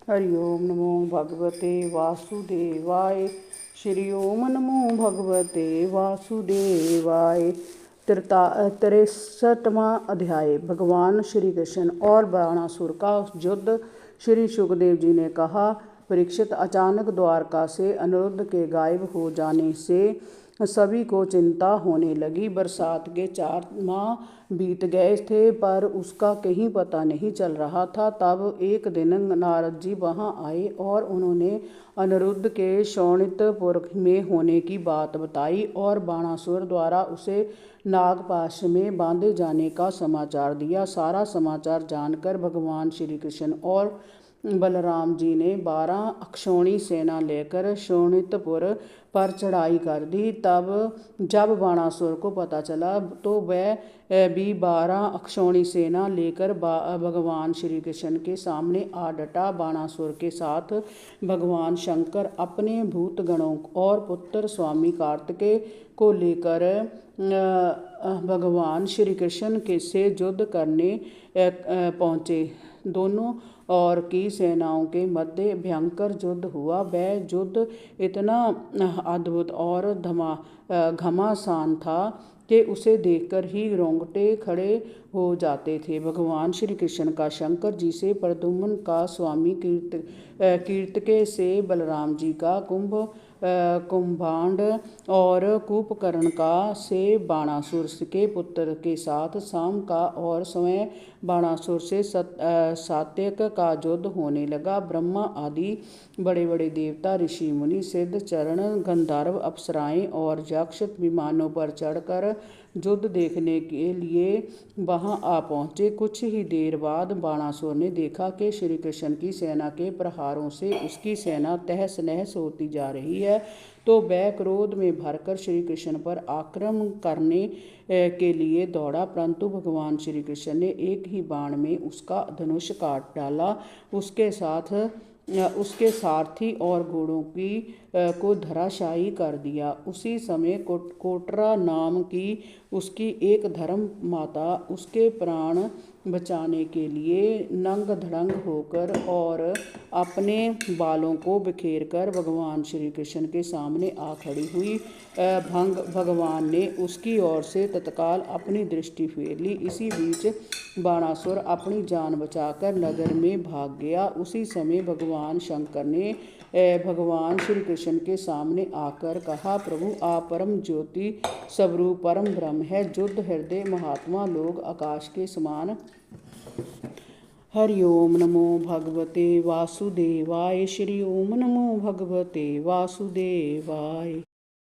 हरि ओम नमो भगवते वासुदेवाय। श्री ओम नमो भगवते वासुदेवाय। 63वां अध्याय। भगवान श्री कृष्ण और बाणासुर का युद्ध। श्री सुखदेव जी ने कहा, परीक्षित, अचानक द्वारका से अनिरुद्ध के गायब हो जाने से सभी को चिंता होने लगी। बरसात के 4 माह बीत गए थे पर उसका कहीं पता नहीं चल रहा था। तब एक दिन नारद जी वहां आए और उन्होंने अनिरुद्ध के शोणितपुर में होने की बात बताई और बाणासुर द्वारा उसे नागपाश में बांधे जाने का समाचार दिया। सारा समाचार जानकर भगवान श्री कृष्ण और बलराम जी ने 12 अक्षौणी सेना लेकर शोणितपुर पर चढ़ाई कर दी। तब जब बाणासुर को पता चला तो वह भी 12 अक्षौणी सेना लेकर भगवान श्री कृष्ण के सामने आ डटा। बाणासुर के साथ भगवान शंकर अपने भूत गणों और पुत्र स्वामी कार्तिकेय को लेकर भगवान श्री कृष्ण के से युद्ध करने पहुँचे। दोनों और की सेनाओं के मध्य भयंकर युद्ध हुआ। वह युद्ध इतना अद्भुत और घमासान था कि उसे देखकर ही रोंगटे खड़े हो जाते थे। भगवान श्री कृष्ण का शंकर जी से, प्रद्युम्न का स्वामी कार्तिकेय से, बलराम जी का कुंभांड और कुंभकर्ण का से बाणासुर के पुत्र के साथ शाम का और स्वयं बाणासुर से सात्यक का युद्ध होने लगा। ब्रह्मा आदि बड़े बड़े देवता, ऋषि मुनि, सिद्ध, चरण, गंधर्व, अप्सराएं और यक्ष विमानों पर चढ़कर युद्ध देखने के लिए वहां आ पहुंचे। कुछ ही देर बाद बाणासुर ने देखा कि श्री कृष्ण की सेना के प्रहारों से उसकी सेना तहस नहस होती जा रही है, तो वह क्रोध में भरकर श्री कृष्ण पर आक्रमण करने के लिए दौड़ा, परंतु भगवान श्री कृष्ण ने एक ही बाण में उसका धनुष काट डाला। उसके सारथी और घोड़ों को धराशायी कर दिया। उसी समय कोटरा नाम की उसकी एक धर्म माता उसके प्राण बचाने के लिए नंग धड़ंग होकर और अपने बालों को बिखेर कर भगवान श्री कृष्ण के सामने आ खड़ी हुई। भगवान ने उसकी ओर से तत्काल अपनी दृष्टि फेर ली। इसी बीच बाणासुर अपनी जान बचाकर नगर में भाग गया। उसी समय भगवान शंकर ने भगवान श्री कृष्ण के सामने आकर कहा, प्रभु, आप परम ज्योति स्वरूप परम ब्रह्म है, युद्ध हृदय महात्मा लोग आकाश के समान। हरि ओम नमो भगवते वासुदेवाय। श्री ओम नमो भगवते वासुदेवाय।